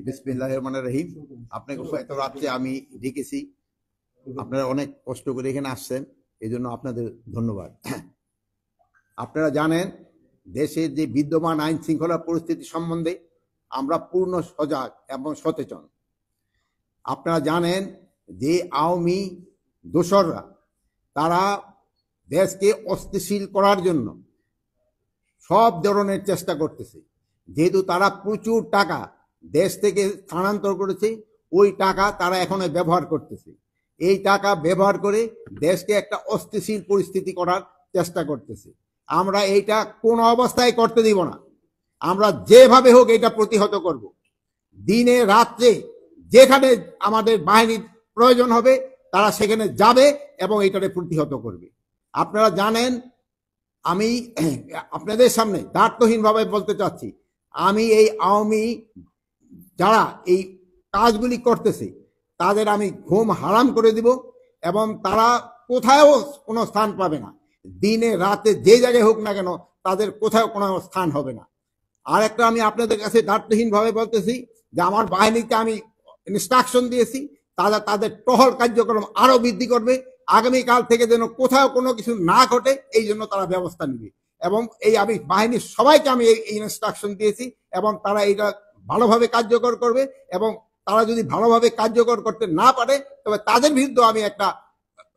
বিসমিল্লাহির রহমানির রহিম। আপনাকে এত রাত্রে আমি ডেকেছি, আপনারা অনেক কষ্ট করে এখানে আসছেন, এই জন্য আপনাদের ধন্যবাদ। আপনারা জানেন দেশের যে বিদ্যমান আইন শৃঙ্খলা পরিস্থিতি সম্বন্ধে আমরা পূর্ণ সজাগ এবং সচেতন। আপনারা জানেন যে আওয়ামী দোসররা তারা দেশকে অস্থিতিশীল করার জন্য সব ধরনের চেষ্টা করতেছে। যেহেতু তারা প্রচুর টাকা দেশ থেকে স্থানান্তর করেছে, ওই টাকা তারা এখনো ব্যবহার করতেছে। এই টাকা ব্যবহার করে দেশকে একটা অস্থিতিশীল পরিস্থিতি করার চেষ্টা করতেছে। আমরা এইটা কোনো অবস্থায় করতে দিব না। আমরা যেভাবে হোক এটা প্রতিহত করব। দিনে রাত্রে যেখানে আমাদের বাহিনীর প্রয়োজন হবে তারা সেখানে যাবে এবং এটাকে প্রতিহত করবে। আপনারা জানেন, আমি আপনাদের সামনে দায়িত্বহীনভাবে বলতে চাচ্ছি, আমি এই আওয়ামী যারা এই কাজগুলি করতেছে তাদের আমি ঘুম হারাম করে দিব এবং তারা কোথাও কোনো স্থান পাবে না। দিনে রাতে যে জায়গায় হোক না কেন তাদের কোথাও কোনো স্থান হবে না। আর একটা আমি আপনাদের কাছে দায়িত্বহীনভাবে বলতেছি যে আমার বাহিনীকে আমি ইনস্ট্রাকশন দিয়েছি, তারা তাদের টহল কার্যক্রম আরো বৃদ্ধি করবে। আগামীকাল থেকে যেন কোথাও কোনো কিছু না ঘটে এই জন্য তারা ব্যবস্থা নেবে। এবং এই আমি বাহিনীর সবাইকে আমি এই ইনস্ট্রাকশন দিয়েছি এবং তারা এটা ভালোভাবে কার্যকর করবে। এবং তারা যদি ভালোভাবে কার্যকর করতে না পারে তবে তাদের বিরুদ্ধে আমি একটা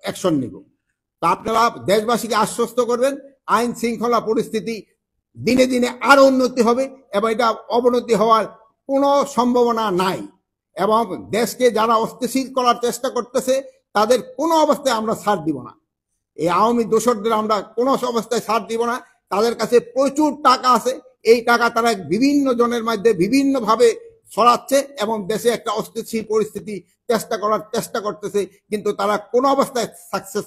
অ্যাকশন নিব। তা আপনারা দেশবাসীকে আশ্বস্ত করবেন, আইন শৃঙ্খলা পরিস্থিতি দিনে দিনে আরো উন্নতি হবে এবং এটা অবনতি হওয়ার কোনো সম্ভাবনা নাই। এবং দেশকে যারা অস্থিতিশীল করার চেষ্টা করতেছে তাদের কোনো অবস্থায় আমরা ছাড় দিব না। এই আওয়ামী দোসরদের আমরা কোনো অবস্থায় ছাড় দিব না। তাদের কাছে প্রচুর টাকা আছে, এই টাকা তারা বিভিন্ন জনের মধ্যে বিভিন্ন ভাবে ছড়াচ্ছে এবং দেশে একটা অস্থিতিশীল পরিস্থিতি চেষ্টা করতেছে, কিন্তু তারা কোনো অবস্থায় সাকসেস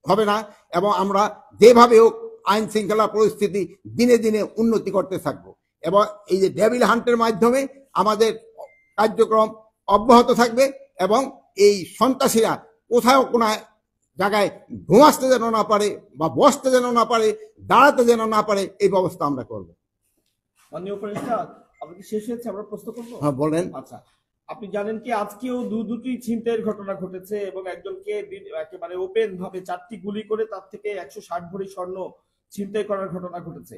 হবে না। এবং আমরা যেভাবে হোক আইন শৃঙ্খলা পরিস্থিতি দিনে দিনে উন্নতি করতে থাকবো এবং এই যে ডেভিল হান্টের মাধ্যমে আমাদের কার্যক্রম অব্যাহত থাকবে এবং এই সন্ত্রাসীরা কোথাও কোনো জায়গায় ঘুমাতে যেন না পারে বা বসতে যেন না পারে, দাঁড়াতে যেন না পারে, এই ব্যবস্থা আমরা করব। মাননীয় উপদেষ্টা, আপনি কি শেষ হয়েছে? আমরা প্রশ্ন করবো। হ্যাঁ বলেন। আচ্ছা, আপনি জানেন কি আজকেও দুটি ছিনতাইয়ের ঘটনা ঘটেছে এবং একজনকে একেবারে ওপেন ভাবে 4টি গুলি করে তার থেকে 160 ভরি স্বর্ণ ছিনতাই করার ঘটনা ঘটেছে।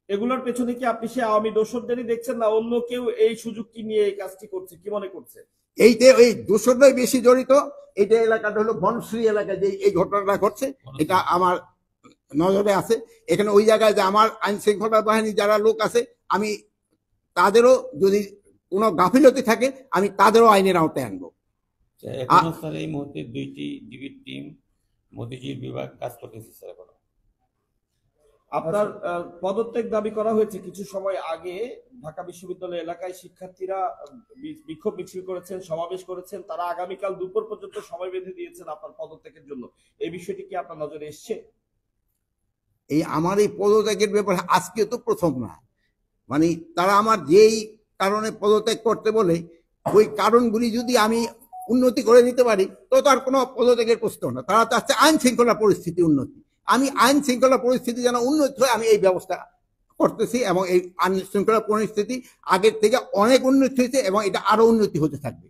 এগুলোর পেছনে কি আপনি সে আওয়ামী দোসরদেরই দেখছেন না অন্য কেউ এই সুযোগটি নিয়ে এই কাজটি করছে? কি মনে করছে? এইতে ওই দোসররাই বেশি জড়িত। এইটা এলাকাটা হলো বনশ্রী এলাকায় যে এই ঘটনাটা ঘটছে, এটা আমার নজরে আছে। এখানে ওই জায়গায় যে আমার আইন শৃঙ্খলা বাহিনী যারা লোক আছে, আমি তাদেরও যদি কোনো গাফিলতি থাকে আমি তাদেরও আইনের আওতায় আনবো। এখনো স্যার এই মুহূর্তে 2টি ডিবির টিম মতিঝিল বিভাগ কাজ করতেছে স্যার। এখন আপনার পদত্যাগ দাবি করা হয়েছে কিছু সময় আগে। ঢাকা বিশ্ববিদ্যালয় এলাকায় শিক্ষার্থীরা বিক্ষোভ মিছিল করেছেন, সমাবেশ করেছেন, তারা আগামীকাল দুপুর পর্যন্ত সময় বেঁধে দিয়েছেন আপনার পদত্যাগের জন্য। এই বিষয়টি কি আপনার নজরে এসছে? এই আমার এই পদত্যাগের ব্যাপারে আজকে তো প্রথম না, মানে তারা আমার যেই কারণে পদত্যাগ করতে বলে ওই কারণগুলি যদি আমি উন্নতি করে নিতে পারি তো তার কোনো পদত্যাগের প্রশ্ন না। তারা চাচ্ছে আইন শৃঙ্খলা পরিস্থিতি উন্নতি। আমি আইন শৃঙ্খলা পরিস্থিতি যেন উন্নতি হয় আমি এই ব্যবস্থা করতেছি এবং এই আইন শৃঙ্খলা পরিস্থিতি আগের থেকে অনেক উন্নতি হয়েছে এবং এটা আরো উন্নতি হতে থাকবে।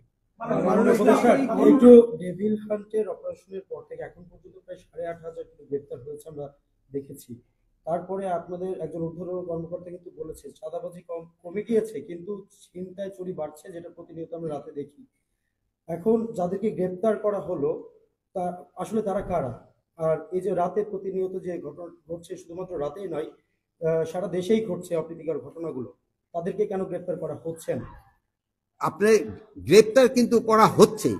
একটু ডেভিল হান্টের অপারেশনের পর থেকে এখন পর্যন্ত প্রায় 8,500 গ্রেপ্তার হয়েছে আমরা দেখেছি। তারপরে আপনাদের একজন ঊর্ধ্বতন কর্মকর্তা কিন্তু বলেছে চাঁদাবাজি কমে গিয়েছে কিন্তু ছিনতাই চুরি বাড়ছে, যেটা প্রতিনিয়ত আমরা রাতে দেখি। এখন যাদেরকে গ্রেপ্তার করা হলো তা আসলে তারা কারা? আর এই যে রাতে প্রতিনিয়ত যে ঘটনা ঘটছে, শুধুমাত্র রাতেই নয় সারা দেশেই ঘটছে অপ্রীতিকর ঘটনাগুলো, তাদেরকে কেন গ্রেপ্তার করা হচ্ছে না? আপনি গ্রেপ্তার কিন্তু করা হচ্ছে,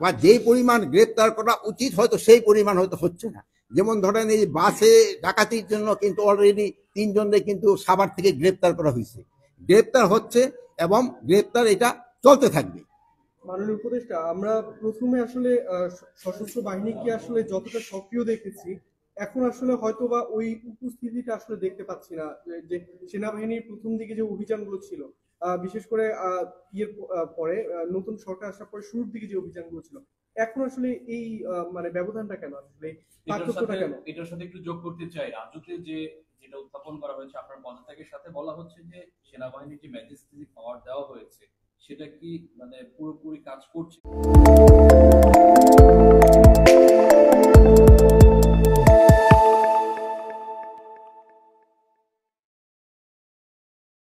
বা যে পরিমাণ গ্রেপ্তার করা উচিত হয়তো সেই পরিমাণ হয়তো হচ্ছে না। যেমন ধরেন এই বাসে ডাকাতির জন্য কিন্তু অলরেডি 3 জনকে কিন্তু সাভার থেকে গ্রেপ্তার করা হয়েছে। গ্রেপ্তার হচ্ছে এবং গ্রেপ্তার এটা চলতে থাকবে। মাননীয় উপদেষ্টা, আমরা প্রথমে আসলে সশস্ত্র বাহিনীকে আসলে যতটা সক্রিয় দেখেছি, এখন আসলে হয়তোবা ওই উপস্থিতিটা আসলে দেখতে পাচ্ছি না। যে সেনাবাহিনীর প্রথম দিকে যে অভিযানগুলো ছিল, বিশেষ করে পরে নতুন সরকার আসার পরে শুরুর দিকে যে অভিযানগুলো ছিল, এখন আসলে এই মানে ব্যবধানটা কেন, আসলে পার্থক্যটা কেন? এটার সাথে একটু যোগ করতে চাই, রাজুতে যে যেটা উত্থাপন করা হয়েছে আপনার পদত্যাগের সাথে, বলা হচ্ছে যে সেনাবাহিনীর যে ম্যাজিস্ট্রেট পাওয়ার দেওয়া হয়েছে সেটা কি মানে পুরোপুরি কাজ করছে?